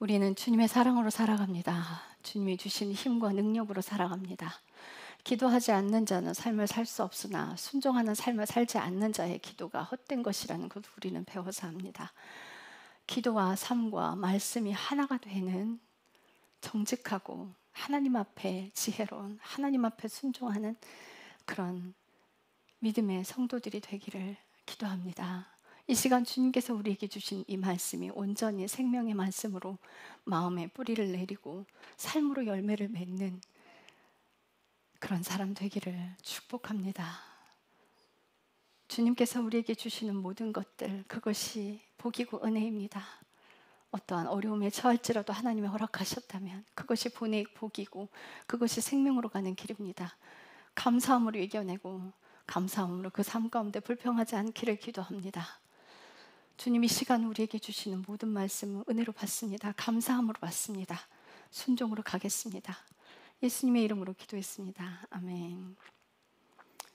우리는 주님의 사랑으로 살아갑니다. 주님이 주신 힘과 능력으로 살아갑니다. 기도하지 않는 자는 삶을 살 수 없으나 순종하는 삶을 살지 않는 자의 기도가 헛된 것이라는 것을 우리는 배워서 합니다. 기도와 삶과 말씀이 하나가 되는 정직하고 하나님 앞에 지혜로운, 하나님 앞에 순종하는 그런 믿음의 성도들이 되기를 기도합니다. 이 시간 주님께서 우리에게 주신 이 말씀이 온전히 생명의 말씀으로 마음에 뿌리를 내리고 삶으로 열매를 맺는 그런 사람 되기를 축복합니다. 주님께서 우리에게 주시는 모든 것들, 그것이 복이고 은혜입니다. 어떠한 어려움에 처할지라도 하나님이 허락하셨다면 그것이 복이고 그것이 생명으로 가는 길입니다. 감사함으로 이겨내고 감사함으로 그 삶 가운데 불평하지 않기를 기도합니다. 주님이 시간 우리에게 주시는 모든 말씀은 은혜로 받습니다. 감사함으로 받습니다. 순종으로 가겠습니다. 예수님의 이름으로 기도했습니다. 아멘.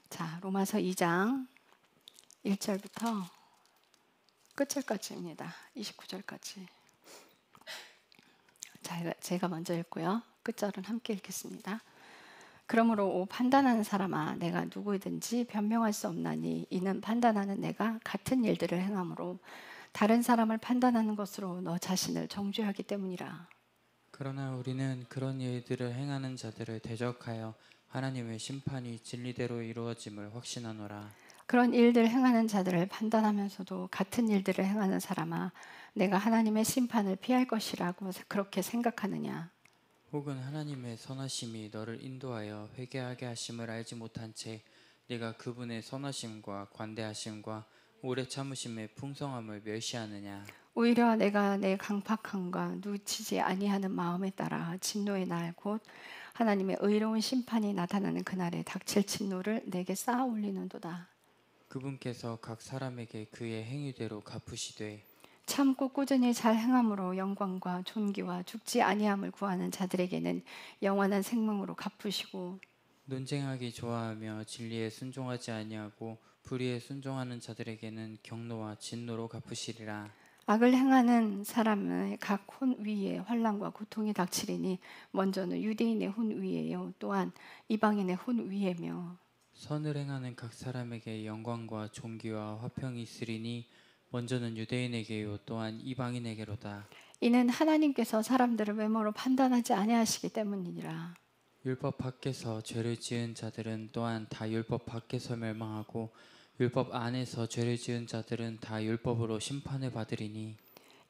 자, 로마서 2장 1절부터 끝절까지입니다. 29절까지. 자, 제가 먼저 읽고요. 끝절은 함께 읽겠습니다. 그러므로 판단하는 사람아, 내가 누구든지 변명할 수 없나니 이는 판단하는 내가 같은 일들을 행함으로 다른 사람을 판단하는 것으로 너 자신을 정죄하기 때문이라. 그러나 우리는 그런 일들을 행하는 자들을 대적하여 하나님의 심판이 진리대로 이루어짐을 확신하노라. 그런 일들을 행하는 자들을 판단하면서도 같은 일들을 행하는 사람아, 내가 하나님의 심판을 피할 것이라고 그렇게 생각하느냐? 혹은 하나님의 선하심이 너를 인도하여 회개하게 하심을 알지 못한 채 네가 그분의 선하심과 관대하심과 오래 참으심의 풍성함을 멸시하느냐? 오히려 내가 내 강팍함과 누치지 아니하는 마음에 따라 진노의 날 곧 하나님의 의로운 심판이 나타나는 그날에 닥칠 진노를 내게 쌓아 올리는도다. 그분께서 각 사람에게 그의 행위대로 갚으시되 참고 꾸준히 잘 행함으로 영광과 존귀와 죽지 아니함을 구하는 자들에게는 영원한 생명으로 갚으시고 논쟁하기 좋아하며 진리에 순종하지 아니하고 불의에 순종하는 자들에게는 경노와 진노로 갚으시리라. 악을 행하는 사람의 각 혼 위에 환난과 고통이 닥치리니 먼저는 유대인의 혼 위에요 또한 이방인의 혼 위에며 선을 행하는 각 사람에게 영광과 존귀와 화평이 있으리니 먼저는 유대인에게요 또한 이방인에게로다. 이는 하나님께서 사람들을 외모로 판단하지 아니하시기 때문이니라. 율법 밖에서 죄를 지은 자들은 또한 다 율법 밖에서 멸망하고 율법 안에서 죄를 지은 자들은 다 율법으로 심판을 받으리니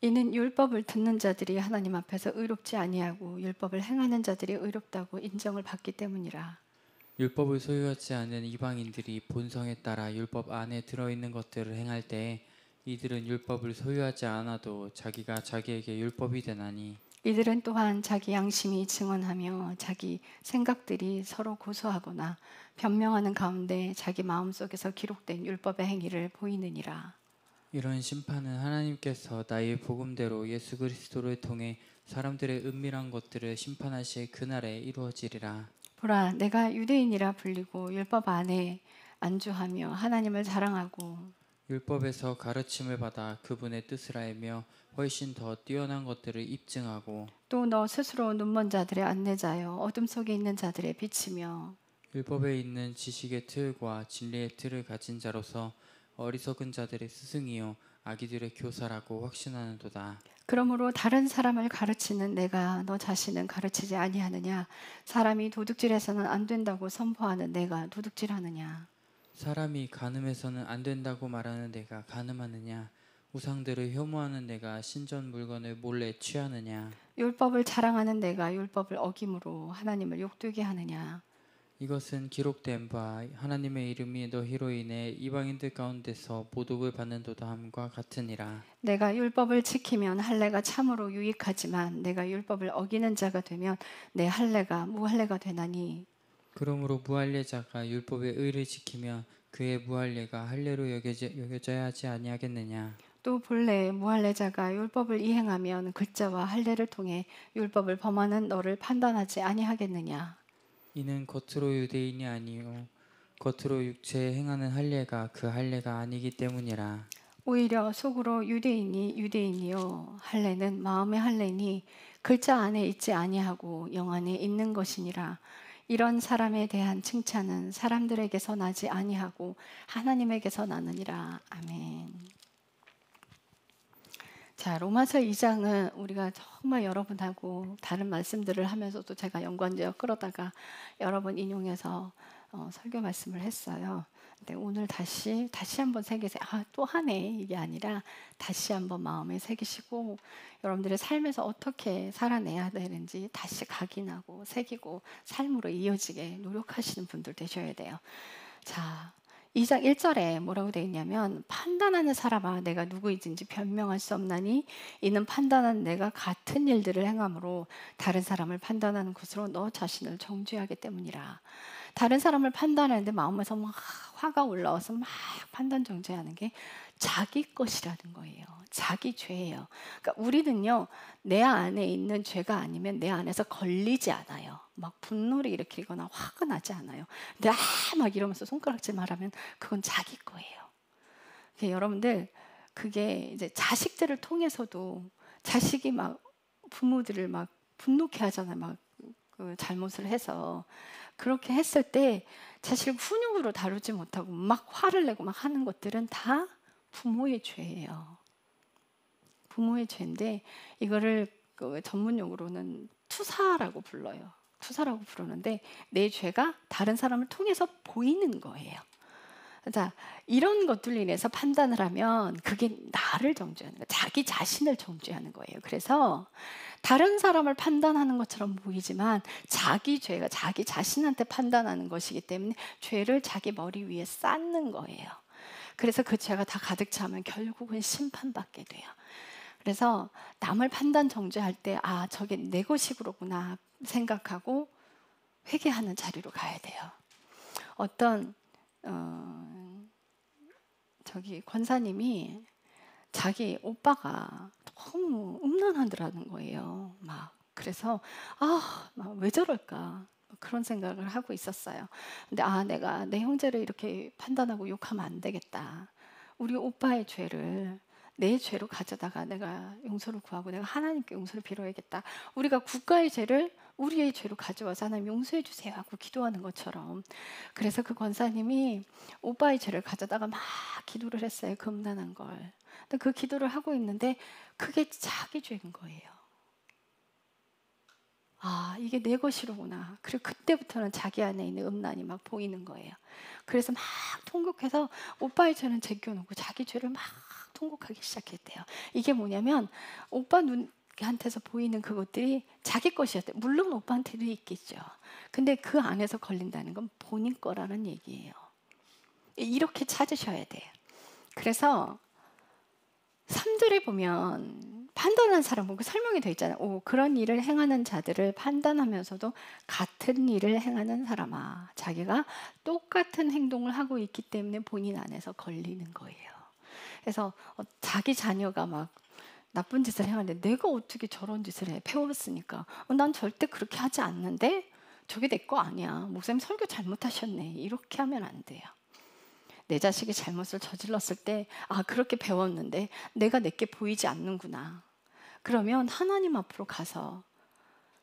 이는 율법을 듣는 자들이 하나님 앞에서 의롭지 아니하고 율법을 행하는 자들이 의롭다고 인정을 받기 때문이라. 율법을 소유하지 않는 이방인들이 본성에 따라 율법 안에 들어있는 것들을 행할 때에 이들은 율법을 소유하지 않아도 자기가 자기에게 율법이 되나니 이들은 또한 자기 양심이 증언하며 자기 생각들이 서로 고소하거나 변명하는 가운데 자기 마음속에서 기록된 율법의 행위를 보이느니라. 이런 심판은 하나님께서 나의 복음대로 예수 그리스도를 통해 사람들의 은밀한 것들을 심판하실 그날에 이루어지리라. 보라, 내가 유대인이라 불리고 율법 안에 안주하며 하나님을 자랑하고 율법에서 가르침을 받아 그분의 뜻을 알며 훨씬 더 뛰어난 것들을 입증하고 또 너 스스로 눈먼 자들의 안내자여 어둠 속에 있는 자들의 빛이며 율법에 있는 지식의 틀과 진리의 틀을 가진 자로서 어리석은 자들의 스승이요 아기들의 교사라고 확신하는도다. 그러므로 다른 사람을 가르치는 내가 너 자신은 가르치지 아니하느냐? 사람이 도둑질해서는 안 된다고 선포하는 내가 도둑질하느냐? 사람이 간음해서는 안 된다고 말하는 내가 간음하느냐? 우상들을 혐오하는 내가 신전 물건을 몰래 취하느냐? 율법을 자랑하는 내가 율법을 어김으로 하나님을 욕되게 하느냐? 이것은 기록된 바 하나님의 이름이 너희로 인해 이방인들 가운데서 모독을 받는도다 함과 같으니라. 내가 율법을 지키면 할례가 참으로 유익하지만 내가 율법을 어기는 자가 되면 내 할례가 무할례가 되나니 그러므로 무할례자가 율법의 의를 지키면 그의 무할례가 할례로 여겨져야 하지 아니하겠느냐. 또 본래 무할례자가 율법을 이행하면 글자와 할례를 통해 율법을 범하는 너를 판단하지 아니하겠느냐. 이는 겉으로 유대인이 아니요 겉으로 육체에 행하는 할례가 그 할례가 아니기 때문이라. 오히려 속으로 유대인이 유대인이요 할례는 마음의 할례니 글자 안에 있지 아니하고 영 안에 있는 것이니라. 이런 사람에 대한 칭찬은 사람들에게서 나지 아니하고 하나님에게서 나느니라. 아멘. 자, 로마서 2장은 우리가 정말 여러분하고 다른 말씀들을 하면서도 제가 연관되어 끌어다가 여러 번 인용해서 설교 말씀을 했어요. 근데 오늘 다시 한번 새기세요. 또 하네 이게 아니라 다시 한번 마음에 새기시고 여러분들의 삶에서 어떻게 살아내야 되는지 다시 각인하고 새기고 삶으로 이어지게 노력하시는 분들 되셔야 돼요. 자, 2장 1절에 뭐라고 되어 있냐면 판단하는 사람아 내가 누구이든지 변명할 수 없나니 이는 판단하는 내가 같은 일들을 행함으로 다른 사람을 판단하는 것으로 너 자신을 정죄하기 때문이라. 다른 사람을 판단하는데 마음에서 막 화가 올라와서 막 판단 정죄하는 게 자기 것이라는 거예요. 자기 죄예요. 그러니까 우리는요 내 안에 있는 죄가 아니면 내 안에서 걸리지 않아요. 막 분노를 일으키거나 화가 나지 않아요. 근데 막 이러면서 손가락질만 하면 그건 자기 거예요. 그러니까 여러분들 그게 이제 자식들을 통해서도 자식이 막 부모들을 막 분노케 하잖아요. 막 그 잘못을 해서 그렇게 했을 때 자식을 훈육으로 다루지 못하고 막 화를 내고 막 하는 것들은 다 부모의 죄예요. 부모의 죄인데 이거를 그 전문 용어로는 투사라고 불러요. 투사라고 부르는데 내 죄가 다른 사람을 통해서 보이는 거예요. 자, 이런 것들로 인해서 판단을 하면 그게 나를 정죄하는 거예요. 자기 자신을 정죄하는 거예요. 그래서 다른 사람을 판단하는 것처럼 보이지만 자기 죄가 자기 자신한테 판단하는 것이기 때문에 죄를 자기 머리 위에 쌓는 거예요. 그래서 그 죄가 다 가득 차면 결국은 심판받게 돼요. 그래서 남을 판단 정죄할 때 저게 내 것이구나 생각하고 회개하는 자리로 가야 돼요. 어떤 저기 권사님이 자기 오빠가 너무 음란하더라는 거예요. 막 그래서 막 왜 저럴까 그런 생각을 하고 있었어요. 근데 내가 내 형제를 이렇게 판단하고 욕하면 안 되겠다. 우리 오빠의 죄를 내 죄로 가져다가 내가 용서를 구하고 내가 하나님께 용서를 빌어야겠다. 우리가 국가의 죄를 우리의 죄로 가져와서 하나님 용서해 주세요 하고 기도하는 것처럼. 그래서 그 권사님이 오빠의 죄를 가져다가 막 기도를 했어요. 그 음란한 걸. 근데 그 기도를 하고 있는데 그게 자기 죄인 거예요. 이게 내 것이로구나. 그리고 그때부터는 자기 안에 있는 음란이 막 보이는 거예요. 그래서 막 통곡해서 오빠의 죄는 제껴놓고 자기 죄를 막 통곡하기 시작했대요. 이게 뭐냐면 오빠 눈한테서 보이는 그것들이 자기 것이었대요. 물론 오빠한테도 있겠죠. 근데 그 안에서 걸린다는 건 본인 거라는 얘기예요. 이렇게 찾으셔야 돼요. 그래서 3절에 보면 판단하는 사람 보고 설명이 되어 있잖아요. 그런 일을 행하는 자들을 판단하면서도 같은 일을 행하는 사람아. 자기가 똑같은 행동을 하고 있기 때문에 본인 안에서 걸리는 거예요. 그래서 자기 자녀가 막 나쁜 짓을 행하는데 내가 어떻게 저런 짓을 해? 배웠으니까. 난 절대 그렇게 하지 않는데 저게 내 거 아니야. 목사님 설교 잘못하셨네. 이렇게 하면 안 돼요. 내 자식이 잘못을 저질렀을 때 그렇게 배웠는데 내가 내게 보이지 않는구나. 그러면 하나님 앞으로 가서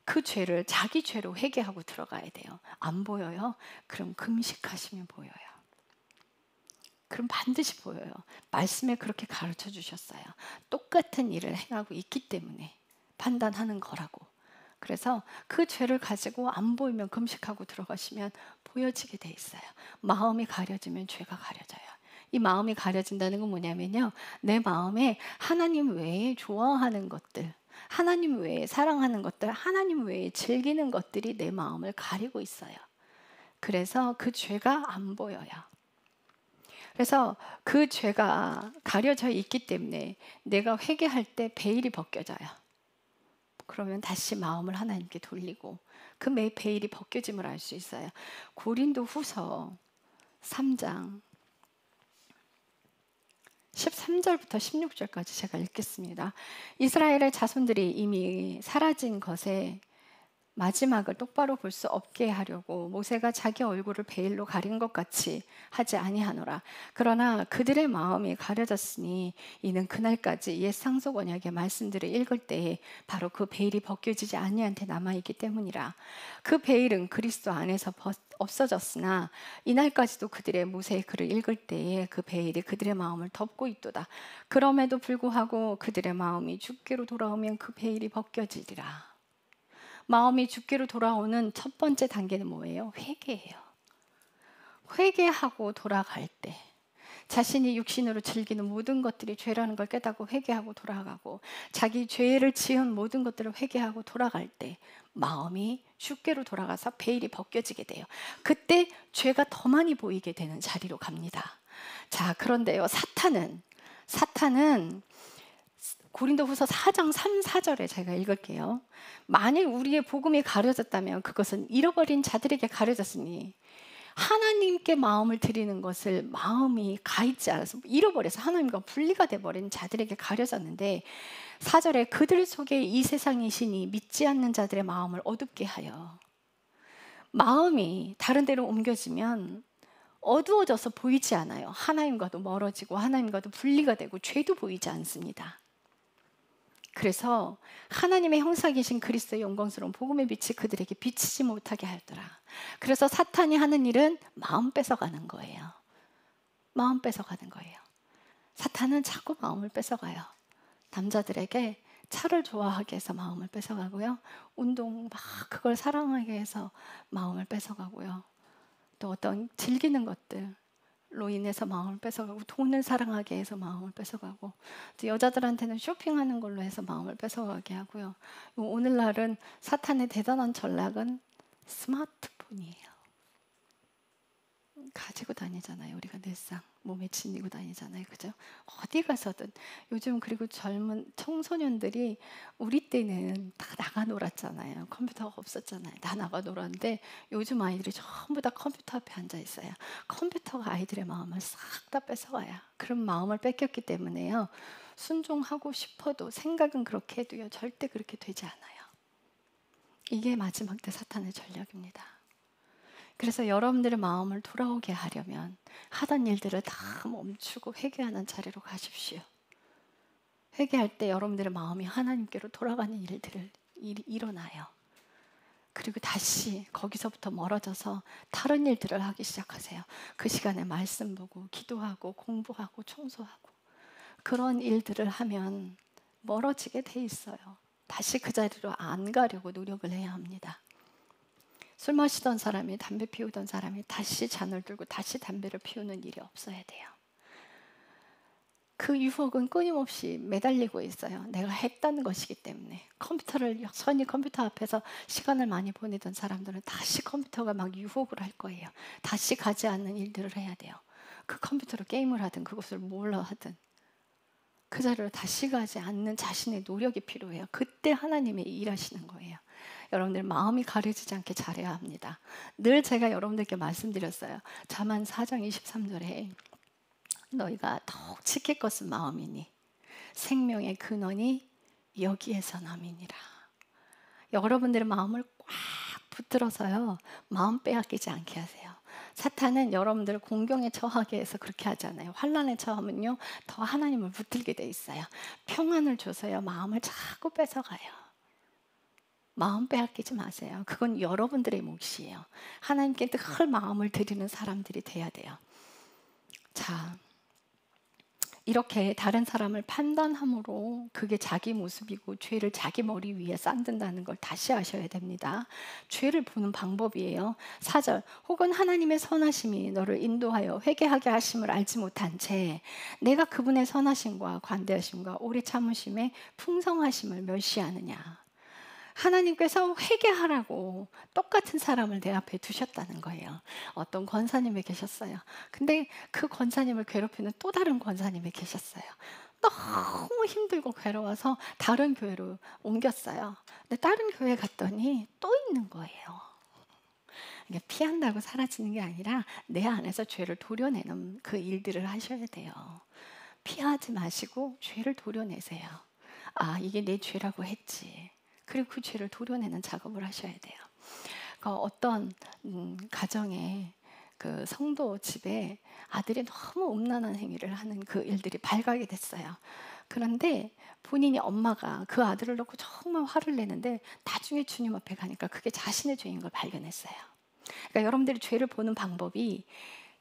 그 죄를 자기 죄로 회개하고 들어가야 돼요. 안 보여요? 그럼 금식하시면 보여요. 그럼 반드시 보여요. 말씀에 그렇게 가르쳐 주셨어요. 똑같은 일을 행하고 있기 때문에 판단하는 거라고. 그래서 그 죄를 가지고 안 보이면 금식하고 들어가시면 보여지게 돼 있어요. 마음이 가려지면 죄가 가려져요. 이 마음이 가려진다는 건 뭐냐면요. 내 마음에 하나님 외에 좋아하는 것들, 하나님 외에 사랑하는 것들, 하나님 외에 즐기는 것들이 내 마음을 가리고 있어요. 그래서 그 죄가 안 보여요. 그래서 그 죄가 가려져 있기 때문에 내가 회개할 때 베일이 벗겨져요. 그러면 다시 마음을 하나님께 돌리고 그 베일이 벗겨짐을 알 수 있어요. 고린도 후서 3장 13절부터 16절까지 제가 읽겠습니다. 이스라엘의 자손들이 이미 사라진 것에 마지막을 똑바로 볼 수 없게 하려고 모세가 자기 얼굴을 베일로 가린 것 같이 하지 아니하노라. 그러나 그들의 마음이 가려졌으니 이는 그날까지 옛 상속 언약의 말씀들을 읽을 때에 바로 그 베일이 벗겨지지 아니한 데 남아있기 때문이라. 그 베일은 그리스도 안에서 없어졌으나 이날까지도 그들의 모세의 글을 읽을 때에 그 베일이 그들의 마음을 덮고 있도다. 그럼에도 불구하고 그들의 마음이 주께로 돌아오면 그 베일이 벗겨지리라. 마음이 주께로 돌아오는 첫 번째 단계는 뭐예요? 회개예요. 회개하고 돌아갈 때 자신이 육신으로 즐기는 모든 것들이 죄라는 걸 깨닫고 회개하고 돌아가고 자기 죄를 지은 모든 것들을 회개하고 돌아갈 때 마음이 주께로 돌아가서 베일이 벗겨지게 돼요. 그때 죄가 더 많이 보이게 되는 자리로 갑니다. 자, 그런데요, 사탄은 고린도후서 4장 3, 4절에 제가 읽을게요. 만일 우리의 복음이 가려졌다면 그것은 잃어버린 자들에게 가려졌으니 하나님께 마음을 드리는 것을 마음이 가있지 않아서 잃어버려서 하나님과 분리가 돼버린 자들에게 가려졌는데 4절에 그들 속에 이 세상의 신이 믿지 않는 자들의 마음을 어둡게 하여. 마음이 다른 데로 옮겨지면 어두워져서 보이지 않아요. 하나님과도 멀어지고 하나님과도 분리가 되고 죄도 보이지 않습니다. 그래서 하나님의 형상이신 그리스도의 영광스러운 복음의 빛이 그들에게 비치지 못하게 하더라. 그래서 사탄이 하는 일은 마음 뺏어가는 거예요. 마음 뺏어가는 거예요. 사탄은 자꾸 마음을 뺏어가요. 남자들에게 차를 좋아하게 해서 마음을 뺏어가고요. 운동 막 그걸 사랑하게 해서 마음을 뺏어가고요. 또 어떤 즐기는 것들로 인해서 마음을 뺏어가고 돈을 사랑하게 해서 마음을 뺏어가고 또 여자들한테는 쇼핑하는 걸로 해서 마음을 뺏어가게 하고요. 오늘날은 사탄의 대단한 전략은 스마트폰이에요. 가지고 다니잖아요. 우리가 늘상 몸에 지니고 다니잖아요. 그죠? 어디 가서든 요즘 그리고 젊은 청소년들이 우리 때는 다 나가 놀았잖아요. 컴퓨터가 없었잖아요. 다 나가 놀았는데 요즘 아이들이 전부 다 컴퓨터 앞에 앉아 있어요. 컴퓨터가 아이들의 마음을 싹 다 뺏어가요. 그런 마음을 뺏겼기 때문에요. 순종하고 싶어도 생각은 그렇게 해도요. 절대 그렇게 되지 않아요. 이게 마지막 때 사탄의 전략입니다. 그래서 여러분들의 마음을 돌아오게 하려면 하던 일들을 다 멈추고 회개하는 자리로 가십시오. 회개할 때 여러분들의 마음이 하나님께로 돌아가는 일들을 일어나요. 그리고 다시 거기서부터 멀어져서 다른 일들을 하기 시작하세요. 그 시간에 말씀 보고 기도하고 공부하고 청소하고 그런 일들을 하면 멀어지게 돼 있어요. 다시 그 자리로 안 가려고 노력을 해야 합니다. 술 마시던 사람이 담배 피우던 사람이 다시 잔을 들고 다시 담배를 피우는 일이 없어야 돼요. 그 유혹은 끊임없이 매달리고 있어요. 내가 했다는 것이기 때문에. 컴퓨터를 여전히 컴퓨터 앞에서 시간을 많이 보내던 사람들은 다시 컴퓨터가 막 유혹을 할 거예요. 다시 가지 않는 일들을 해야 돼요. 그 컴퓨터로 게임을 하든 그것을 뭘로 하든 그 자리로 다시 가지 않는 자신의 노력이 필요해요. 그때 하나님이 일하시는 거예요. 여러분들 마음이 가려지지 않게 잘해야 합니다. 늘 제가 여러분들께 말씀드렸어요. 잠언 4장 23절에 너희가 더욱 지킬 것은 마음이니 생명의 근원이 여기에서 남이니라. 여러분들의 마음을 꽉 붙들어서요. 마음 빼앗기지 않게 하세요. 사탄은 여러분들을 공경에 처하게 해서 그렇게 하잖아요. 환난에 처하면요. 더 하나님을 붙들게 돼 있어요. 평안을 줘서요. 마음을 자꾸 뺏어가요. 마음 빼앗기지 마세요. 그건 여러분들의 몫이에요. 하나님께 늘 마음을 드리는 사람들이 돼야 돼요. 자, 이렇게 다른 사람을 판단함으로 그게 자기 모습이고 죄를 자기 머리 위에 쌓는다는 걸 다시 아셔야 됩니다. 죄를 보는 방법이에요. 4절 혹은 하나님의 선하심이 너를 인도하여 회개하게 하심을 알지 못한 채 내가 그분의 선하심과 관대하심과 오래 참으심의 풍성하심을 멸시하느냐. 하나님께서 회개하라고 똑같은 사람을 내 앞에 두셨다는 거예요. 어떤 권사님이 계셨어요. 근데 그 권사님을 괴롭히는 또 다른 권사님이 계셨어요. 너무 힘들고 괴로워서 다른 교회로 옮겼어요. 근데 다른 교회 갔더니 또 있는 거예요. 이게 피한다고 사라지는 게 아니라 내 안에서 죄를 도려내는 그 일들을 하셔야 돼요. 피하지 마시고 죄를 도려내세요. 아, 이게 내 죄라고 했지. 그리고 그 죄를 도려내는 작업을 하셔야 돼요. 어떤 가정에 그 성도 집에 아들이 너무 음란한 행위를 하는 그 일들이 발각이 됐어요. 그런데 본인이 엄마가 그 아들을 놓고 정말 화를 내는데 나중에 주님 앞에 가니까 그게 자신의 죄인 걸 발견했어요. 그러니까 여러분들이 죄를 보는 방법이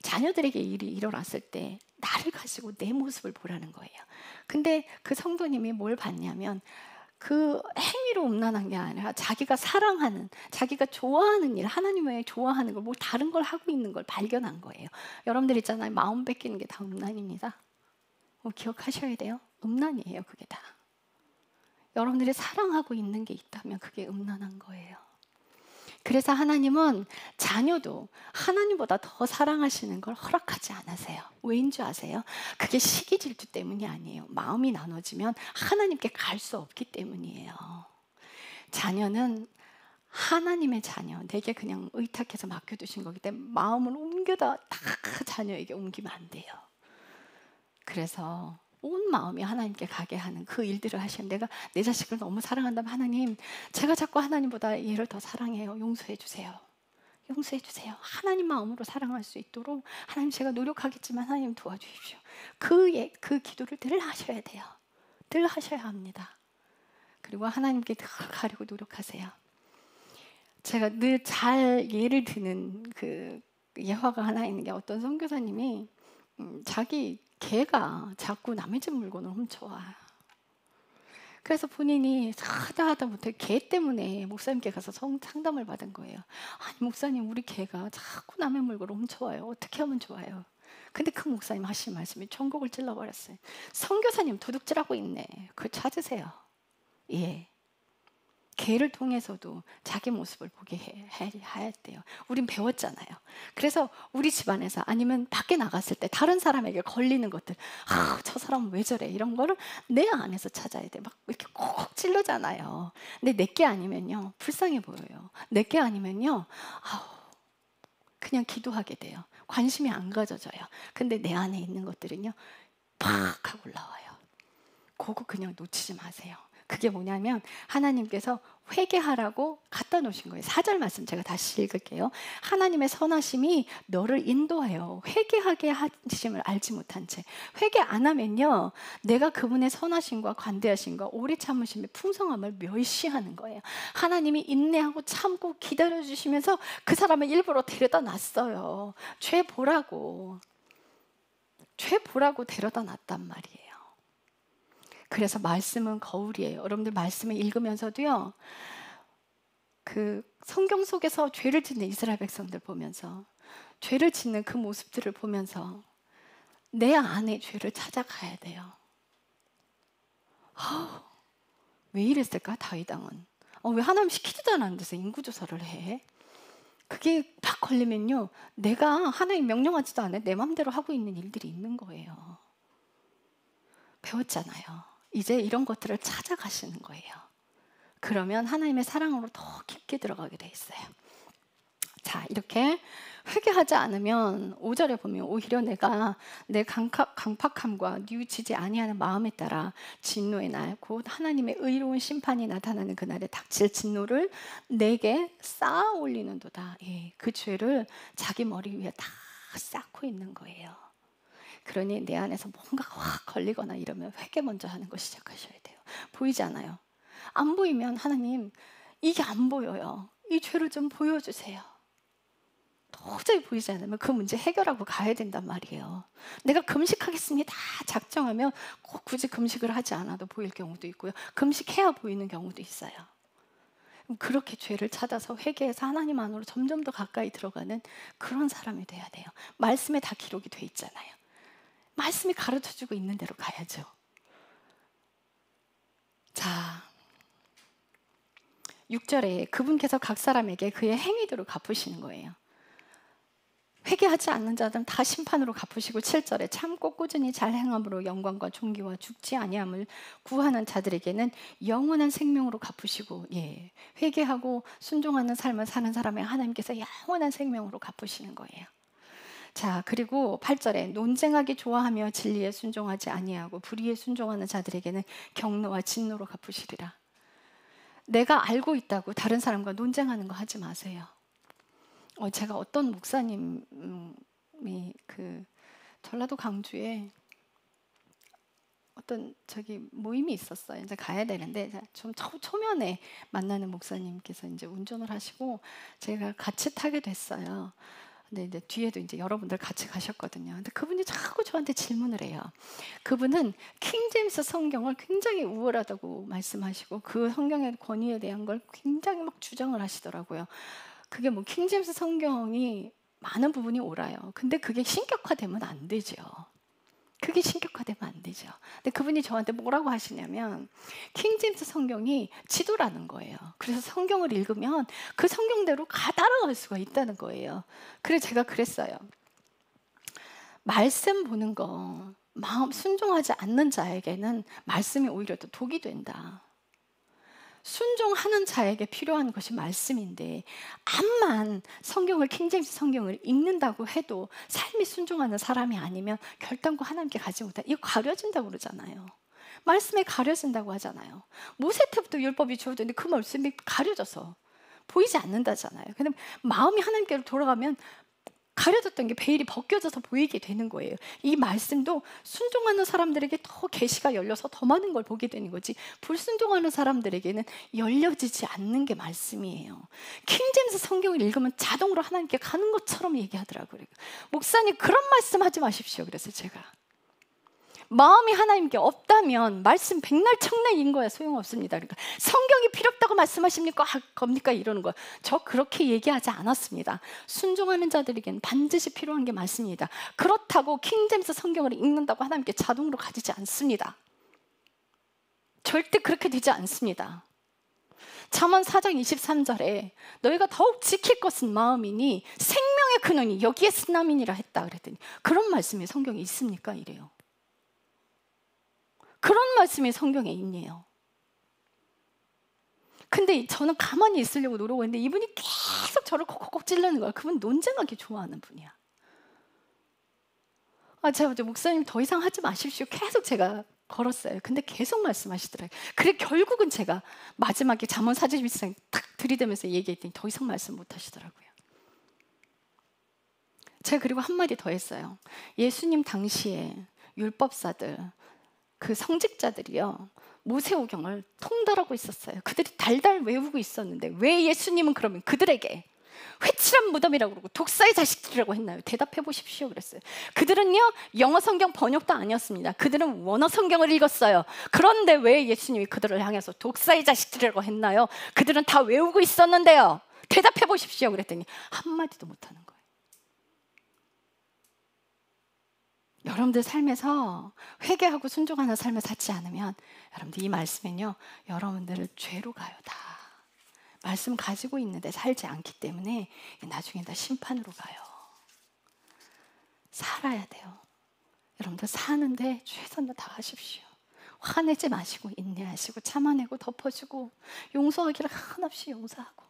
자녀들에게 일이 일어났을 때 나를 가지고 내 모습을 보라는 거예요. 근데 그 성도님이 뭘 봤냐면 그 행위로 음란한 게 아니라 자기가 사랑하는, 자기가 좋아하는 일, 하나님 외에 좋아하는 걸, 뭐 다른 걸 하고 있는 걸 발견한 거예요. 여러분들 있잖아요. 마음 뺏기는 게 다 음란입니다. 기억하셔야 돼요. 음란이에요. 그게 다. 여러분들이 사랑하고 있는 게 있다면 그게 음란한 거예요. 그래서 하나님은 자녀도 하나님보다 더 사랑하시는 걸 허락하지 않으세요. 왜인 줄 아세요? 그게 시기 질투 때문이 아니에요. 마음이 나눠지면 하나님께 갈 수 없기 때문이에요. 자녀는 하나님의 자녀, 내게 그냥 의탁해서 맡겨두신 거기 때문에 마음을 옮겨다 다 자녀에게 옮기면 안 돼요. 그래서 온 마음이 하나님께 가게 하는 그 일들을 하시면, 내가 내 자식을 너무 사랑한다면 하나님, 제가 자꾸 하나님보다 얘를 더 사랑해요. 용서해 주세요. 용서해 주세요. 하나님 마음으로 사랑할 수 있도록 하나님, 제가 노력하겠지만 하나님 도와주십시오. 그 기도를 늘 하셔야 돼요. 늘 하셔야 합니다. 그리고 하나님께 늘 가려고 노력하세요. 제가 늘 잘 예를 드는 그 예화가 하나 있는 게, 어떤 선교사님이 자기 개가 자꾸 남의 집 물건을 훔쳐와요. 그래서 본인이 하다 못해 개 때문에 목사님께 가서 상담을 받은 거예요. 아니 목사님, 우리 개가 자꾸 남의 물건을 훔쳐와요. 어떻게 하면 좋아요? 근데 그 목사님 하신 말씀이 천국을 찔러버렸어요. 선교사님 도둑질하고 있네. 그걸 찾으세요. 예. 개를 통해서도 자기 모습을 보게 해야 돼요. 우린 배웠잖아요. 그래서 우리 집안에서 아니면 밖에 나갔을 때 다른 사람에게 걸리는 것들, 저 사람은 왜 저래, 이런 거를 내 안에서 찾아야 돼. 막 이렇게 꼭 찔르잖아요. 근데 내게 아니면요, 불쌍해 보여요. 내게 아니면요, 그냥 기도하게 돼요. 관심이 안 가져져요. 근데 내 안에 있는 것들은요, 팍 하고 올라와요. 그거 그냥 놓치지 마세요. 그게 뭐냐면 하나님께서 회개하라고 갖다 놓으신 거예요. 4절 말씀 제가 다시 읽을게요. 하나님의 선하심이 너를 인도하여 회개하게 하심을 알지 못한 채. 회개 안 하면요, 내가 그분의 선하심과 관대하심과 오래 참으심의 풍성함을 멸시하는 거예요. 하나님이 인내하고 참고 기다려주시면서 그 사람을 일부러 데려다 놨어요. 죄 보라고 데려다 놨단 말이에요. 그래서 말씀은 거울이에요. 여러분들 말씀을 읽으면서도요, 그 성경 속에서 죄를 짓는 이스라엘 백성들 보면서, 죄를 짓는 그 모습들을 보면서 내 안에 죄를 찾아가야 돼요. 왜 이랬을까 다윗 왕은? 왜 하나님 시키지도 않은 데서 인구조사를 해? 그게 딱 걸리면요, 내가 하나님 명령하지도 않아 내 마음대로 하고 있는 일들이 있는 거예요. 배웠잖아요. 이제 이런 것들을 찾아가시는 거예요. 그러면 하나님의 사랑으로 더 깊게 들어가게 돼 있어요. 자, 이렇게 회개하지 않으면 5절에 보면, 오히려 내가 내 강팍함과 뉘우치지 아니하는 마음에 따라 진노의 날, 곧 하나님의 의로운 심판이 나타나는 그날에 닥칠 진노를 내게 쌓아 올리는도다. 예, 그 죄를 자기 머리 위에 다 쌓고 있는 거예요. 그러니 내 안에서 뭔가가 확 걸리거나 이러면 회개 먼저 하는 거 시작하셔야 돼요. 보이지 않아요? 안 보이면 하나님, 이게 안 보여요. 이 죄를 좀 보여주세요. 도저히 보이지 않으면 그 문제 해결하고 가야 된단 말이에요. 내가 금식하겠습니다 작정하면 꼭 굳이 금식을 하지 않아도 보일 경우도 있고요. 금식해야 보이는 경우도 있어요. 그렇게 죄를 찾아서 회개해서 하나님 안으로 점점 더 가까이 들어가는 그런 사람이 돼야 돼요. 말씀에 다 기록이 돼 있잖아요. 말씀이 가르쳐주고 있는 대로 가야죠. 자, 6절에 그분께서 각 사람에게 그의 행위대로 갚으시는 거예요. 회개하지 않는 자들은 다 심판으로 갚으시고, 7절에 참고 꾸준히 잘 행함으로 영광과 존귀와 죽지 아니함을 구하는 자들에게는 영원한 생명으로 갚으시고, 예, 회개하고 순종하는 삶을 사는 사람에 하나님께서 영원한 생명으로 갚으시는 거예요. 자, 그리고 8절에 논쟁하기 좋아하며 진리에 순종하지 아니하고 불의에 순종하는 자들에게는 경노와 진노로 갚으시리라. 내가 알고 있다고 다른 사람과 논쟁하는 거 하지 마세요. 제가 어떤 목사님이 전라도 강주에 어떤 모임이 있었어요. 이제 가야 되는데 좀 초면에 만나는 목사님께서 이제 운전을 하시고 제가 같이 타게 됐어요. 근데 이제 뒤에도 이제 여러분들 같이 가셨거든요. 근데 그분이 자꾸 저한테 질문을 해요. 그분은 킹제임스 성경을 굉장히 우월하다고 말씀하시고 그 성경의 권위에 대한 걸 굉장히 막 주장을 하시더라고요. 그게 뭐 킹제임스 성경이 많은 부분이 옳아요. 근데 그게 신격화되면 안 되죠. 그게 신격화되면 안 되죠. 근데 그분이 저한테 뭐라고 하시냐면 킹제임스 성경이 지도라는 거예요. 그래서 성경을 읽으면 그 성경대로 따라갈 수가 있다는 거예요. 그래서 제가 그랬어요. 말씀 보는 거 마음 순종하지 않는 자에게는 말씀이 오히려 더 독이 된다. 순종하는 자에게 필요한 것이 말씀인데 암만 성경을 킹제임스 성경을 읽는다고 해도 삶이 순종하는 사람이 아니면 결단과 하나님께 가지 못한다. 이거 가려진다고 그러잖아요. 말씀에 가려진다고 하잖아요. 모세 때부터 율법이 주어졌는데 그 말씀이 가려져서 보이지 않는다잖아요. 근데 마음이 하나님께로 돌아가면 가려졌던 게 베일이 벗겨져서 보이게 되는 거예요. 이 말씀도 순종하는 사람들에게 더 계시가 열려서 더 많은 걸 보게 되는 거지, 불순종하는 사람들에게는 열려지지 않는 게 말씀이에요. 킹제임스 성경을 읽으면 자동으로 하나님께 가는 것처럼 얘기하더라고요. 목사님 그런 말씀 하지 마십시오. 그래서 제가 마음이 하나님께 없다면 말씀 백날 청날 인거야 소용없습니다. 그러니까 성경이 필요 없다고 말씀하십니까? 겁니까? 이러는 거야. 저 그렇게 얘기하지 않았습니다. 순종하는 자들에게는 반드시 필요한 게 말씀입니다. 그렇다고 킹제임스 성경을 읽는다고 하나님께 자동으로 가지지 않습니다. 절대 그렇게 되지 않습니다. 잠언 4장 23절에 너희가 더욱 지킬 것은 마음이니 생명의 근원이 여기에 쓰나미니라 했다 그랬더니 그런 말씀이 성경에 있습니까? 이래요. 그런 말씀이 성경에 있네요. 근데 저는 가만히 있으려고 노력을 했는데 이분이 계속 저를 콕콕콕 찔르는 거야. 그분 논쟁하기 좋아하는 분이야. 제가 목사님 더 이상 하지 마십시오. 계속 제가 걸었어요. 근데 계속 말씀하시더라고요. 그래 결국은 제가 마지막에 잠언 41장 탁 들이대면서 얘기했더니 더 이상 말씀 못 하시더라고요. 제가 그리고 한마디 더 했어요. 예수님 당시에 율법사들 그 성직자들이요 모세오경을 통달하고 있었어요. 그들이 달달 외우고 있었는데 왜 예수님은 그러면 그들에게 회칠한 무덤이라고 그러고 독사의 자식들이라고 했나요? 대답해 보십시오 그랬어요. 그들은요 영어 성경 번역도 아니었습니다. 그들은 원어 성경을 읽었어요. 그런데 왜 예수님이 그들을 향해서 독사의 자식들이라고 했나요? 그들은 다 외우고 있었는데요. 대답해 보십시오 그랬더니 한마디도 못하는 거예요. 여러분들 삶에서 회개하고 순종하는 삶을 살지 않으면 여러분들 이 말씀은요 여러분들을 죄로 가요. 다 말씀 가지고 있는데 살지 않기 때문에 나중에 다 심판으로 가요. 살아야 돼요. 여러분들 사는데 최선을 다하십시오. 화내지 마시고 인내하시고 참아내고 덮어주고 용서하기를 한없이 용서하고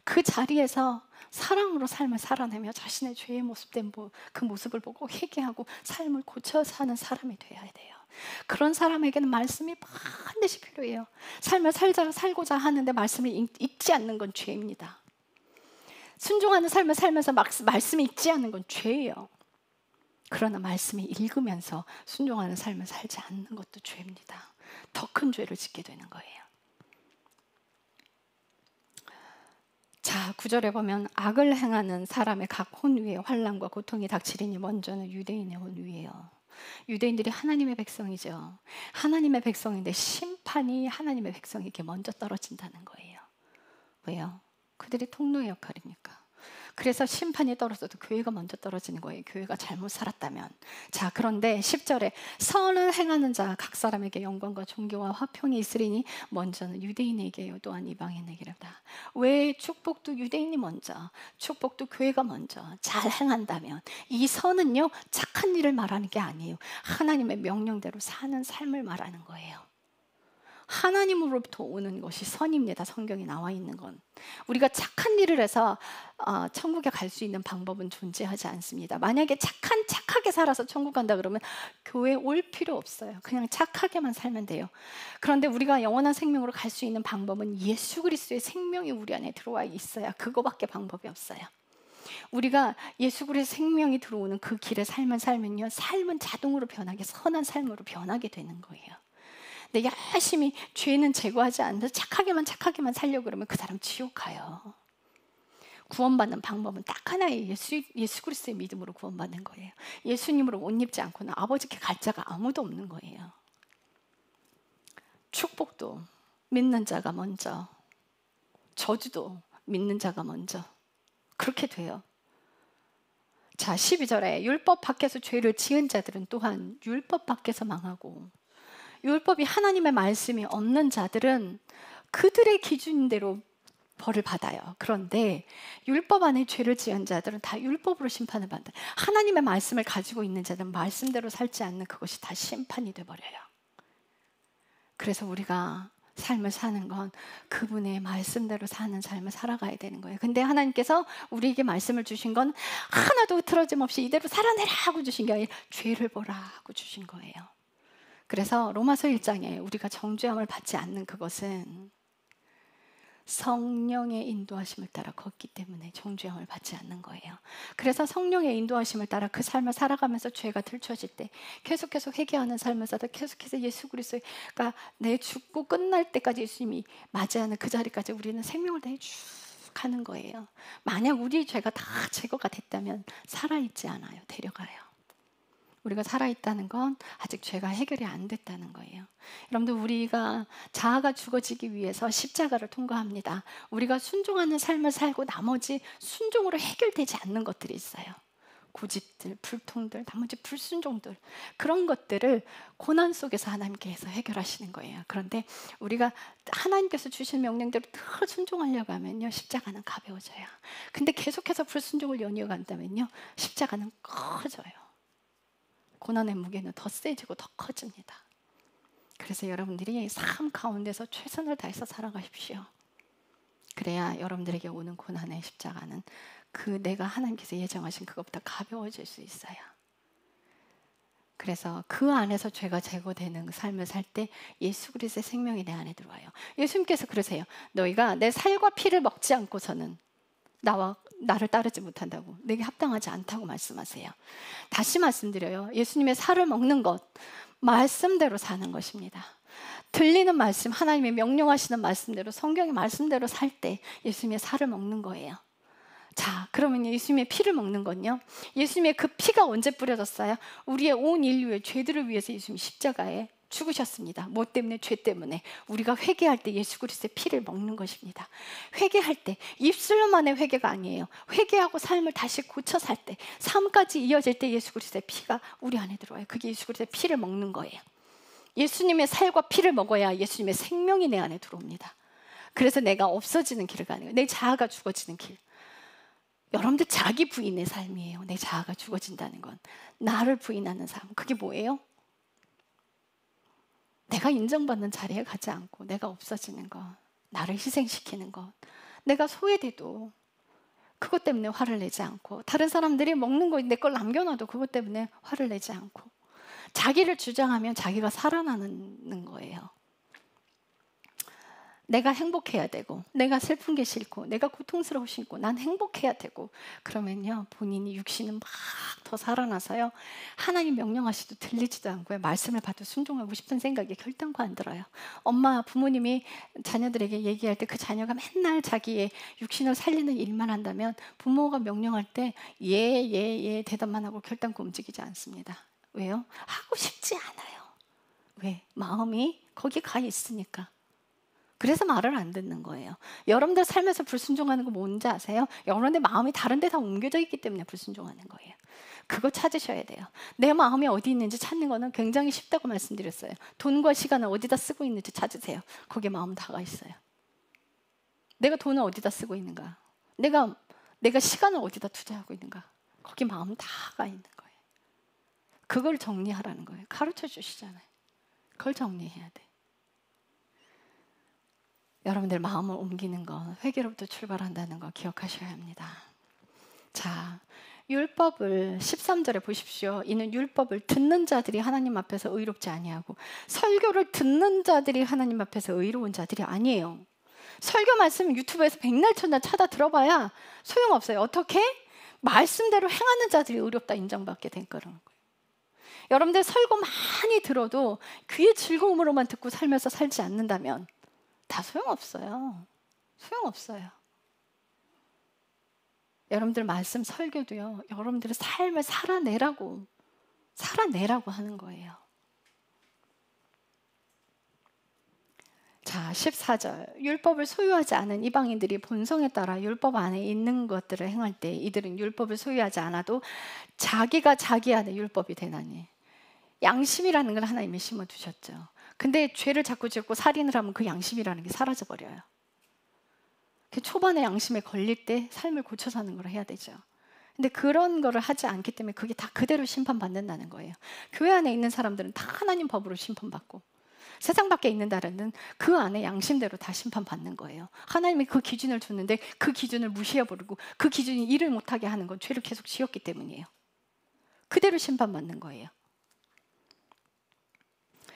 그 자리에서 사랑으로 삶을 살아내며 자신의 죄의 모습된 그 모습을 보고 회개하고 삶을 고쳐 사는 사람이 되어야 돼요. 그런 사람에게는 말씀이 반드시 필요해요. 삶을 살고자 하는데 말씀을 읽지 않는 건 죄입니다. 순종하는 삶을 살면서 말씀을 읽지 않는 건 죄예요. 그러나 말씀을 읽으면서 순종하는 삶을 살지 않는 것도 죄입니다. 더 큰 죄를 짓게 되는 거예요. 자, 9절에 보면 악을 행하는 사람의 각 혼 위에 환난과 고통이 닥치리니 먼저는 유대인의 혼 위에요. 유대인들이 하나님의 백성이죠. 하나님의 백성인데 심판이 하나님의 백성에게 먼저 떨어진다는 거예요. 왜요? 그들이 통로의 역할이니까. 그래서 심판이 떨어져도 교회가 먼저 떨어지는 거예요. 교회가 잘못 살았다면. 자, 그런데 10절에 선을 행하는 자 각 사람에게 영광과 존경과 화평이 있으리니 먼저는 유대인에게요 또한 이방인에게로다. 왜 축복도 유대인이 먼저, 축복도 교회가 먼저 잘 행한다면 이 선은요 착한 일을 말하는 게 아니에요. 하나님의 명령대로 사는 삶을 말하는 거예요. 하나님으로부터 오는 것이 선입니다. 성경에 나와 있는 건. 우리가 착한 일을 해서 천국에 갈 수 있는 방법은 존재하지 않습니다. 만약에 착하게 살아서 천국 간다 그러면 교회 올 필요 없어요. 그냥 착하게만 살면 돼요. 그런데 우리가 영원한 생명으로 갈 수 있는 방법은 예수 그리스도의 생명이 우리 안에 들어와 있어야, 그거밖에 방법이 없어요. 우리가 예수 그리스도의 생명이 들어오는 그 길의 삶을 살면요, 삶은 자동으로 변하게, 선한 삶으로 변하게 되는 거예요. 근데 열심히 죄는 제거하지 않는데 착하게만 살려고 그러면 그 사람 지옥 가요. 구원받는 방법은 딱 하나예요. 예수 그리스도의 믿음으로 구원받는 거예요. 예수님으로 옷 입지 않고는 아버지께 갈 자가 아무도 없는 거예요. 축복도 믿는 자가 먼저, 저주도 믿는 자가 먼저. 그렇게 돼요. 자, 12절에 율법 밖에서 죄를 지은 자들은 또한 율법 밖에서 망하고, 율법이 하나님의 말씀이 없는 자들은 그들의 기준대로 벌을 받아요. 그런데 율법 안에 죄를 지은 자들은 다 율법으로 심판을 받아요. 하나님의 말씀을 가지고 있는 자들은 말씀대로 살지 않는 그것이 다 심판이 돼버려요. 그래서 우리가 삶을 사는 건 그분의 말씀대로 사는 삶을 살아가야 되는 거예요. 근데 하나님께서 우리에게 말씀을 주신 건 하나도 흐트러짐 없이 이대로 살아내라 하고 주신 게 아니라 죄를 보라 하고 주신 거예요. 그래서 로마서 1장에 우리가 정죄함을 받지 않는 그것은 성령의 인도하심을 따라 걷기 때문에 정죄함을 받지 않는 거예요. 그래서 성령의 인도하심을 따라 그 삶을 살아가면서 죄가 들춰질 때 계속해서 회개하는 삶을 살다 계속해서 예수 그리스도가 내 죽고 끝날 때까지 예수님이 맞이하는 그 자리까지 우리는 생명을 다해 쭉 가는 거예요. 만약 우리 죄가 다 제거가 됐다면 살아있지 않아요. 데려가요. 우리가 살아있다는 건 아직 죄가 해결이 안 됐다는 거예요. 여러분들, 우리가 자아가 죽어지기 위해서 십자가를 통과합니다. 우리가 순종하는 삶을 살고 나머지 순종으로 해결되지 않는 것들이 있어요. 고집들, 불통들, 나머지 불순종들, 그런 것들을 고난 속에서 하나님께서 해결하시는 거예요. 그런데 우리가 하나님께서 주신 명령대로 늘 순종하려고 하면요, 십자가는 가벼워져요. 근데 계속해서 불순종을 연이어간다면요, 십자가는 커져요. 고난의 무게는 더 세지고 더 커집니다. 그래서 여러분들이 삶 가운데서 최선을 다해서 살아가십시오. 그래야 여러분들에게 오는 고난의 십자가는 그 내가 하나님께서 예정하신 그것보다 가벼워질 수 있어요. 그래서 그 안에서 죄가 제거되는 삶을 살 때 예수 그리스도의 생명이 내 안에 들어와요. 예수님께서 그러세요. 너희가 내 살과 피를 먹지 않고서는 나를 따르지 못한다고, 내게 합당하지 않다고 말씀하세요. 다시 말씀드려요. 예수님의 살을 먹는 것, 말씀대로 사는 것입니다. 들리는 말씀, 하나님의 명령하시는 말씀대로, 성경의 말씀대로 살 때 예수님의 살을 먹는 거예요. 자, 그러면 예수님의 피를 먹는 건요, 예수님의 그 피가 언제 뿌려졌어요? 우리의 온 인류의 죄들을 위해서 예수님이 십자가에 죽으셨습니다. 뭐 때문에? 죄 때문에. 우리가 회개할 때 예수 그리스도의 피를 먹는 것입니다. 회개할 때 입술로만의 회개가 아니에요. 회개하고 삶을 다시 고쳐 살 때, 삶까지 이어질 때 예수 그리스도의 피가 우리 안에 들어와요. 그게 예수 그리스도의 피를 먹는 거예요. 예수님의 살과 피를 먹어야 예수님의 생명이 내 안에 들어옵니다. 그래서 내가 없어지는 길을 가는 거예요. 내 자아가 죽어지는 길. 여러분들, 자기 부인의 삶이에요. 내 자아가 죽어진다는 건 나를 부인하는 삶. 그게 뭐예요? 내가 인정받는 자리에 가지 않고 내가 없어지는 것, 나를 희생시키는 것, 내가 소외돼도 그것 때문에 화를 내지 않고, 다른 사람들이 먹는 거 내 걸 남겨놔도 그것 때문에 화를 내지 않고, 자기를 주장하면 자기가 살아나는 거예요. 내가 행복해야 되고, 내가 슬픈 게 싫고, 내가 고통스러워 싫고, 난 행복해야 되고, 그러면요, 본인이 육신은 막 더 살아나서요, 하나님 명령하시도 들리지도 않고요, 말씀을 봐도 순종하고 싶은 생각이 결단코 안 들어요. 엄마, 부모님이 자녀들에게 얘기할 때 그 자녀가 맨날 자기의 육신을 살리는 일만 한다면 부모가 명령할 때 예 대답만 하고 결단코 움직이지 않습니다. 왜요? 하고 싶지 않아요. 왜? 마음이 거기 가 있으니까. 그래서 말을 안 듣는 거예요. 여러분들 삶에서 불순종하는 거 뭔지 아세요? 여러분들 마음이 다른 데 다 옮겨져 있기 때문에 불순종하는 거예요. 그거 찾으셔야 돼요. 내 마음이 어디 있는지 찾는 거는 굉장히 쉽다고 말씀드렸어요. 돈과 시간을 어디다 쓰고 있는지 찾으세요. 거기에 마음 다 가 있어요. 내가 돈을 어디다 쓰고 있는가? 내가 시간을 어디다 투자하고 있는가? 거기 마음 다 가 있는 거예요. 그걸 정리하라는 거예요. 가르쳐 주시잖아요. 그걸 정리해야 돼. 여러분들 마음을 옮기는 건 회개로부터 출발한다는 거 기억하셔야 합니다. 자, 율법을 13절에 보십시오. 이는 율법을 듣는 자들이 하나님 앞에서 의롭지 아니하고 설교를 듣는 자들이 하나님 앞에서 의로운 자들이 아니에요. 설교 말씀 유튜브에서 백날 천날 찾아 들어봐야 소용없어요. 어떻게? 말씀대로 행하는 자들이 의롭다 인정받게 된 거라는 거예요. 여러분들 설교 많이 들어도 귀의 즐거움으로만 듣고 살면서 살지 않는다면 다 소용없어요. 소용없어요. 여러분들 말씀 설교도요, 여러분들의 삶을 살아내라고 하는 거예요. 자, 14절. 율법을 소유하지 않은 이방인들이 본성에 따라 율법 안에 있는 것들을 행할 때 이들은 율법을 소유하지 않아도 자기가 자기 안에 율법이 되나니. 양심이라는 걸 하나님이 심어두셨죠. 근데 죄를 자꾸 짓고 살인을 하면 그 양심이라는 게 사라져버려요. 초반에 양심에 걸릴 때 삶을 고쳐 사는 걸 해야 되죠. 근데 그런 거를 하지 않기 때문에 그게 다 그대로 심판받는다는 거예요. 교회 안에 있는 사람들은 다 하나님 법으로 심판받고 세상 밖에 있는 자들은 그 안에 양심대로 다 심판받는 거예요. 하나님이 그 기준을 줬는데 그 기준을 무시해버리고 그 기준이 일을 못하게 하는 건 죄를 계속 지었기 때문이에요. 그대로 심판받는 거예요.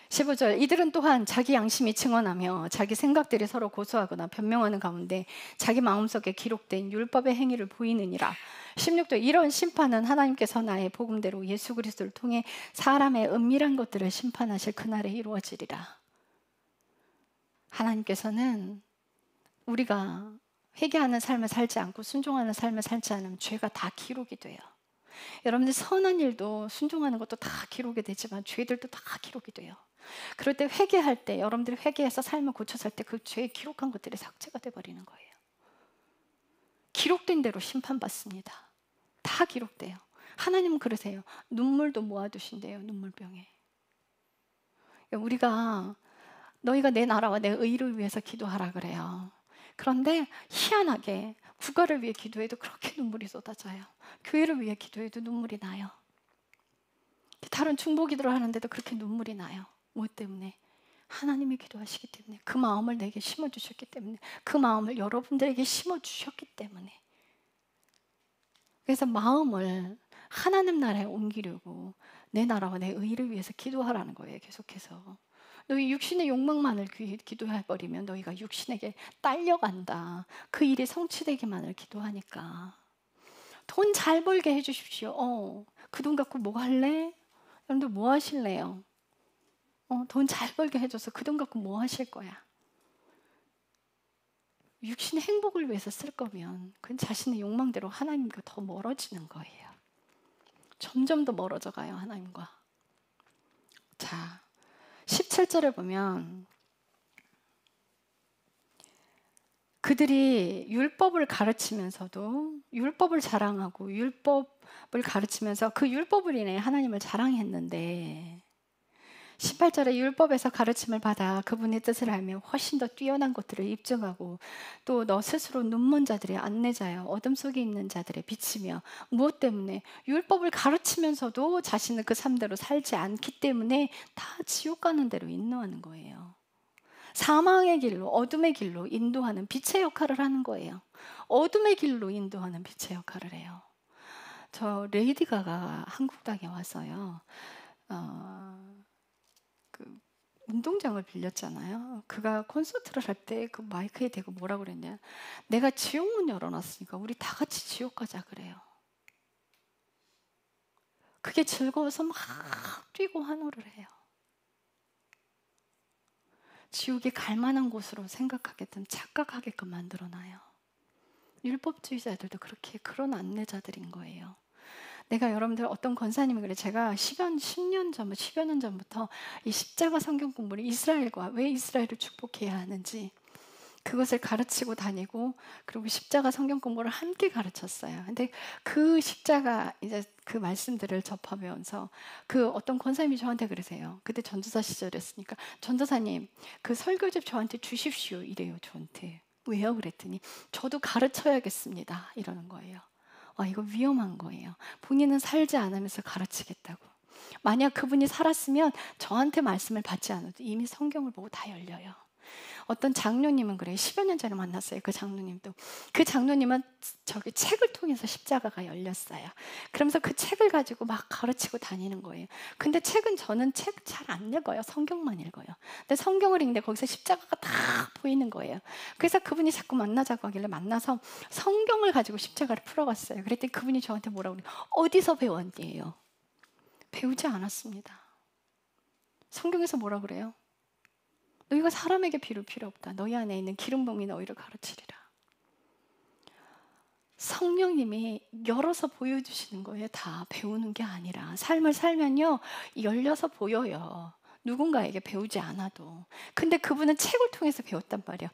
15절. 이들은 또한 자기 양심이 증언하며 자기 생각들이 서로 고소하거나 변명하는 가운데 자기 마음속에 기록된 율법의 행위를 보이느니라. 16절. 이런 심판은 하나님께서 나의 복음대로 예수 그리스도를 통해 사람의 은밀한 것들을 심판하실 그날에 이루어지리라. 하나님께서는 우리가 회개하는 삶을 살지 않고 순종하는 삶을 살지 않으면 죄가 다 기록이 돼요. 여러분들 선한 일도 순종하는 것도 다 기록이 되지만 죄들도 다 기록이 돼요. 그럴 때 회개할 때 여러분들이 회개해서 삶을 고쳐 살 때 그 죄에 기록한 것들이 삭제가 돼버리는 거예요. 기록된 대로 심판받습니다. 다 기록돼요. 하나님은 그러세요. 눈물도 모아두신대요. 눈물병에. 우리가 너희가 내 나라와 내 의를 위해서 기도하라 그래요. 그런데 희한하게 국가를 위해 기도해도 그렇게 눈물이 쏟아져요. 교회를 위해 기도해도 눈물이 나요. 다른 중보 기도를 하는데도 그렇게 눈물이 나요. 무엇 때문에? 하나님이 기도하시기 때문에, 그 마음을 내게 심어주셨기 때문에, 그 마음을 여러분들에게 심어주셨기 때문에. 그래서 마음을 하나님 나라에 옮기려고 내 나라와 내 의를 위해서 기도하라는 거예요. 계속해서. 너희 육신의 욕망만을 기도해버리면 너희가 육신에게 딸려간다. 그 일이 성취되기만을 기도하니까. 돈 잘 벌게 해주십시오. 그 돈 갖고 뭐 할래? 여러분들 뭐 하실래요? 돈 잘 벌게 해줘서 그 돈 갖고 뭐 하실 거야? 육신의 행복을 위해서 쓸 거면 그건 자신의 욕망대로 하나님과 더 멀어지는 거예요. 점점 더 멀어져 가요, 하나님과. 자, 17절에 보면 그들이 율법을 가르치면서도 율법을 자랑하고 율법을 가르치면서 그 율법을 인해 하나님을 자랑했는데 18절에 율법에서 가르침을 받아 그분의 뜻을 알며 훨씬 더 뛰어난 것들을 입증하고 또 너 스스로 눈먼 자들의 안내자여 어둠 속에 있는 자들의 빛이며 무엇 때문에? 율법을 가르치면서도 자신은 그 삶대로 살지 않기 때문에 다 지옥 가는 대로 인도하는 거예요. 사망의 길로, 어둠의 길로 인도하는 빛의 역할을 하는 거예요. 어둠의 길로 인도하는 빛의 역할을 해요. 저 레이디 가가 한국 땅에 왔어요. 그 운동장을 빌렸잖아요. 그가 콘서트를 할 때 그 마이크에 대고 뭐라고 그랬냐. 내가 지옥문 열어놨으니까 우리 다 같이 지옥 가자 그래요. 그게 즐거워서 막 뛰고 환호를 해요. 지옥이 갈 만한 곳으로 생각하게끔 착각하게끔 만들어놔요. 율법주의자들도 그렇게 그런 안내자들인 거예요. 내가 여러분들 어떤 권사님이 그래, 제가 10여 년 전부터 이 십자가 성경 공부를 이스라엘과 왜 이스라엘을 축복해야 하는지 그것을 가르치고 다니고 그리고 십자가 성경 공부를 함께 가르쳤어요. 근데 그 십자가 이제 그 말씀들을 접하면서 그 어떤 권사님이 저한테 그러세요. 그때 전도사 시절이었으니까 전도사님 그 설교집 저한테 주십시오 이래요. 저한테. 왜요? 그랬더니 저도 가르쳐야겠습니다 이러는 거예요. 이거 위험한 거예요. 본인은 살지 않으면서 가르치겠다고. 만약 그분이 살았으면 저한테 말씀을 받지 않아도 이미 성경을 보고 다 열려요. 어떤 장로님은 그래요. 10여 년 전에 만났어요. 그 장로님도. 그 장로님은 저기 책을 통해서 십자가가 열렸어요. 그러면서 그 책을 가지고 막 가르치고 다니는 거예요. 근데 책은 저는 책 잘 안 읽어요. 성경만 읽어요. 근데 성경을 읽는데 거기서 십자가가 다 보이는 거예요. 그래서 그분이 자꾸 만나자고 하길래 만나서 성경을 가지고 십자가를 풀어갔어요. 그랬더니 그분이 저한테 뭐라고 그래요? 어디서 배웠니에요? 배우지 않았습니다. 성경에서 뭐라 그래요? 너희가 사람에게 비를 필요 없다. 너희 안에 있는 기름 부음이 너희를 가르치리라. 성령님이 열어서 보여주시는 거예요. 다 배우는 게 아니라 삶을 살면요 열려서 보여요. 누군가에게 배우지 않아도. 근데 그분은 책을 통해서 배웠단 말이에요.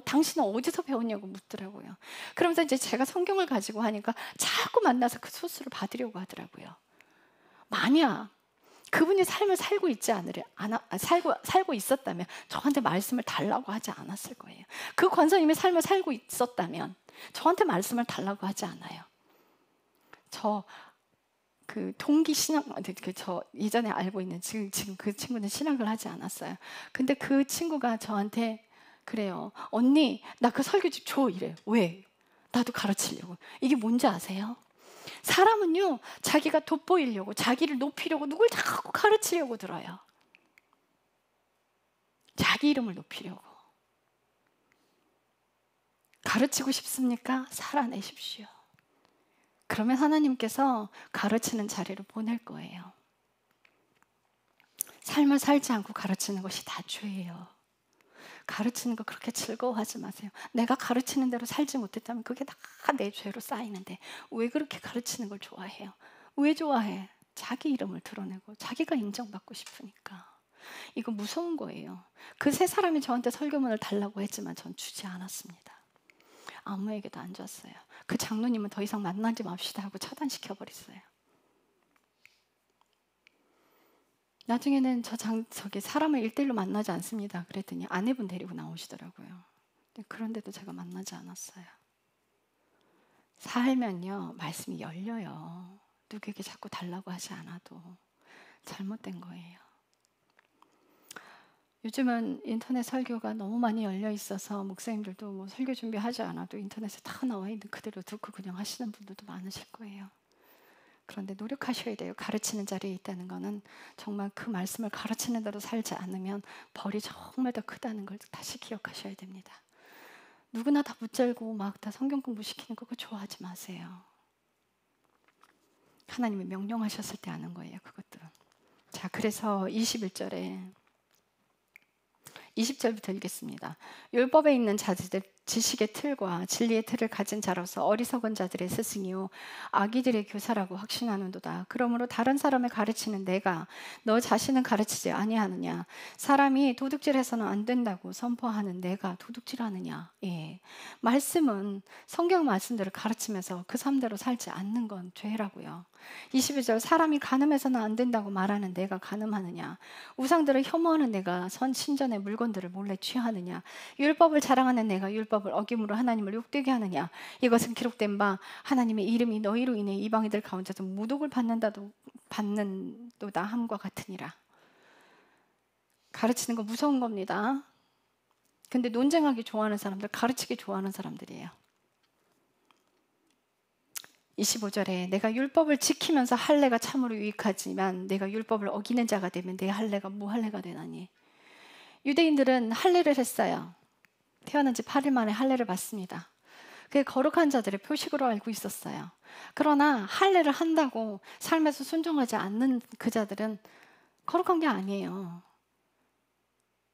당신은 어디서 배웠냐고 묻더라고요. 그러면서 이제 제가 성경을 가지고 하니까 자꾸 만나서 그 소스를 받으려고 하더라고요. 만약 그분이 삶을 살고 살고 있었다면 저한테 말씀을 달라고 하지 않았을 거예요. 그 권사님이 삶을 살고 있었다면 저한테 말씀을 달라고 하지 않아요. 저 그 동기 신앙, 저 예전에 알고 있는 지금 그 친구는 신학을 하지 않았어요. 근데 그 친구가 저한테 그래요. 언니, 나 그 설교집 줘 이래요. 왜? 나도 가르치려고. 이게 뭔지 아세요? 사람은요 자기가 돋보이려고 자기를 높이려고 누굴 자꾸 가르치려고 들어요. 자기 이름을 높이려고. 가르치고 싶습니까? 살아내십시오. 그러면 하나님께서 가르치는 자리로 보낼 거예요. 삶을 살지 않고 가르치는 것이 다 죄예요. 가르치는 거 그렇게 즐거워하지 마세요. 내가 가르치는 대로 살지 못했다면 그게 다 내 죄로 쌓이는데 왜 그렇게 가르치는 걸 좋아해요? 왜 좋아해? 자기 이름을 드러내고 자기가 인정받고 싶으니까. 이거 무서운 거예요. 그 세 사람이 저한테 설교문을 달라고 했지만 전 주지 않았습니다. 아무에게도 안 줬어요. 그 장로님은 더 이상 만나지 맙시다 하고 차단시켜버렸어요. 나중에는 저기 사람을 1대1로 만나지 않습니다. 그랬더니 아내분 데리고 나오시더라고요. 그런데도 제가 만나지 않았어요. 살면요 말씀이 열려요. 누구에게 자꾸 달라고 하지 않아도. 잘못된 거예요. 요즘은 인터넷 설교가 너무 많이 열려 있어서 목사님들도 뭐 설교 준비하지 않아도 인터넷에 다 나와 있는 그대로 듣고 그냥 하시는 분들도 많으실 거예요. 그런데 노력하셔야 돼요. 가르치는 자리에 있다는 거는 정말 그 말씀을 가르치는 대로 살지 않으면 벌이 정말 더 크다는 걸 다시 기억하셔야 됩니다. 누구나 다 붙들고 막 다 성경 공부시키는 거 그거 좋아하지 마세요. 하나님이 명령하셨을 때 하는 거예요. 그것도. 자, 그래서 21절에 20절부터 읽겠습니다. 율법에 있는 자들의 지식의 틀과 진리의 틀을 가진 자로서 어리석은 자들의 스승이요 아기들의 교사라고 확신하는도다. 그러므로 다른 사람을 가르치는 내가 너 자신은 가르치지 아니하느냐? 사람이 도둑질해서는 안 된다고 선포하는 내가 도둑질하느냐? 예. 말씀은 성경 말씀대로 가르치면서 그 삶대로 살지 않는 건 죄라고요. 22절 사람이 간음해서는 안 된다고 말하는 내가 간음하느냐? 우상들을 혐오하는 내가 선 신전의 물건들을 몰래 취하느냐? 율법을 자랑하는 내가 율법을 어김으로 하나님을 욕되게 하느냐? 이것은 기록된 바 하나님의 이름이 너희로 인해 이방인들 가운데서 모독을 받는도다 함과 같으니라. 가르치는 거 무서운 겁니다. 근데 논쟁하기 좋아하는 사람들, 가르치기 좋아하는 사람들이에요. 25절에 내가 율법을 지키면서 할례가 참으로 유익하지만 내가 율법을 어기는 자가 되면 내 할례가 무할례가 되나니. 유대인들은 할례를 했어요. 태어난 지 8일 만에 할례를 받습니다. 그게 거룩한 자들의 표식으로 알고 있었어요. 그러나 할례를 한다고 삶에서 순종하지 않는 그 자들은 거룩한 게 아니에요.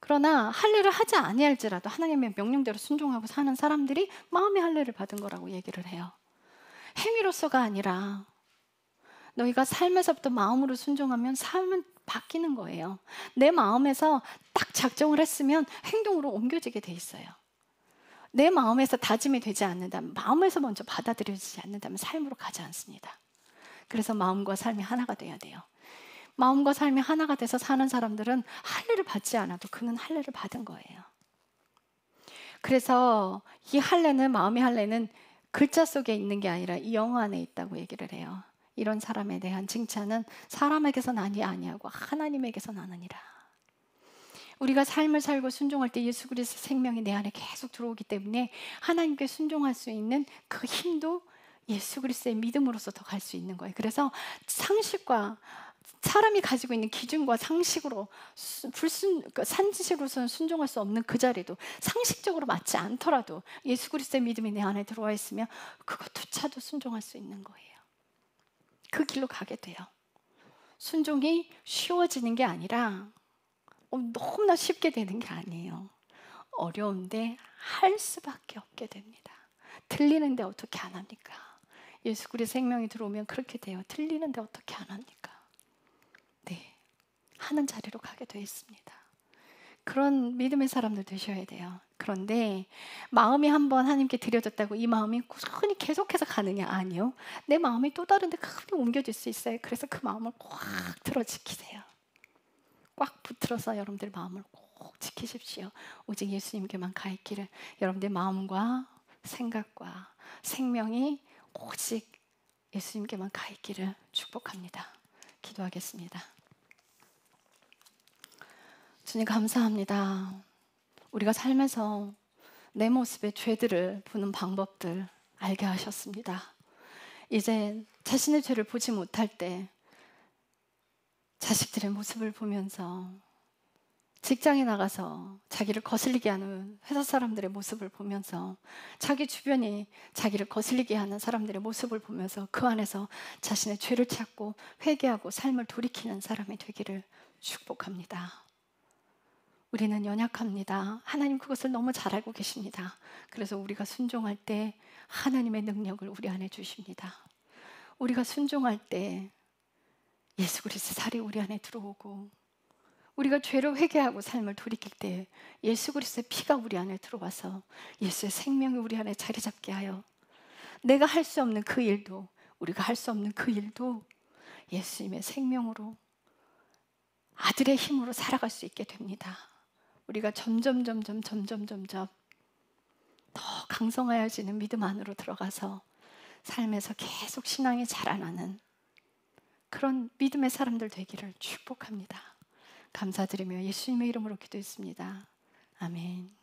그러나 할례를 하지 아니할지라도 하나님의 명령대로 순종하고 사는 사람들이 마음의 할례를 받은 거라고 얘기를 해요. 행위로서가 아니라 너희가 삶에서부터 마음으로 순종하면 삶은 바뀌는 거예요. 내 마음에서 딱 작정을 했으면 행동으로 옮겨지게 돼 있어요. 내 마음에서 다짐이 되지 않는다면, 마음에서 먼저 받아들여지지 않는다면 삶으로 가지 않습니다. 그래서 마음과 삶이 하나가 돼야 돼요. 마음과 삶이 하나가 돼서 사는 사람들은 할례를 받지 않아도 그는 할례를 받은 거예요. 그래서 이 할례는, 마음의 할례는 글자 속에 있는 게 아니라 이 영 안에 있다고 얘기를 해요. 이런 사람에 대한 칭찬은 사람에게서 나니 아니하고 하나님에게서 나느니라. 우리가 삶을 살고 순종할 때 예수 그리스도의 생명이 내 안에 계속 들어오기 때문에 하나님께 순종할 수 있는 그 힘도 예수 그리스도의 믿음으로서 더 갈 수 있는 거예요. 그래서 상식과 사람이 가지고 있는 기준과 상식으로 산지식으로서는 순종할 수 없는 그 자리도 상식적으로 맞지 않더라도 예수 그리스도의 믿음이 내 안에 들어와 있으면 그것조차도 순종할 수 있는 거예요. 그 길로 가게 돼요. 순종이 쉬워지는 게 아니라 너무나 쉽게 되는 게 아니에요. 어려운데 할 수밖에 없게 됩니다. 틀리는데 어떻게 안 합니까? 예수 그리스도의 생명이 들어오면 그렇게 돼요. 틀리는데 어떻게 안 합니까? 네, 하는 자리로 가게 되어 있습니다. 그런 믿음의 사람들 되셔야 돼요. 그런데 마음이 한번 하나님께 드려졌다고 이 마음이 꾸준히 계속해서 가느냐? 아니요. 내 마음이 또 다른 데 크게 옮겨질 수 있어요. 그래서 그 마음을 꽉 들어 지키세요. 꽉 붙들어서 여러분들 마음을 꼭 지키십시오. 오직 예수님께만 가 있기를. 여러분들 마음과 생각과 생명이 오직 예수님께만 가 있기를 축복합니다. 기도하겠습니다. 주님 감사합니다. 우리가 살면서 내 모습의 죄들을 보는 방법들 알게 하셨습니다. 이제 자신의 죄를 보지 못할 때 자식들의 모습을 보면서 직장에 나가서 자기를 거슬리게 하는 회사 사람들의 모습을 보면서 자기 주변이 자기를 거슬리게 하는 사람들의 모습을 보면서 그 안에서 자신의 죄를 찾고 회개하고 삶을 돌이키는 사람이 되기를 축복합니다. 우리는 연약합니다. 하나님 그것을 너무 잘 알고 계십니다. 그래서 우리가 순종할 때 하나님의 능력을 우리 안에 주십니다. 우리가 순종할 때 예수 그리스도의 살이 우리 안에 들어오고 우리가 죄로 회개하고 삶을 돌이킬 때 예수 그리스도의 피가 우리 안에 들어와서 예수의 생명이 우리 안에 자리 잡게 하여 내가 할 수 없는 그 일도 우리가 할 수 없는 그 일도 예수님의 생명으로 아들의 힘으로 살아갈 수 있게 됩니다. 우리가 점점 더 강성하여지는 믿음 안으로 들어가서 삶에서 계속 신앙이 자라나는 그런 믿음의 사람들 되기를 축복합니다. 감사드리며 예수님의 이름으로 기도했습니다. 아멘.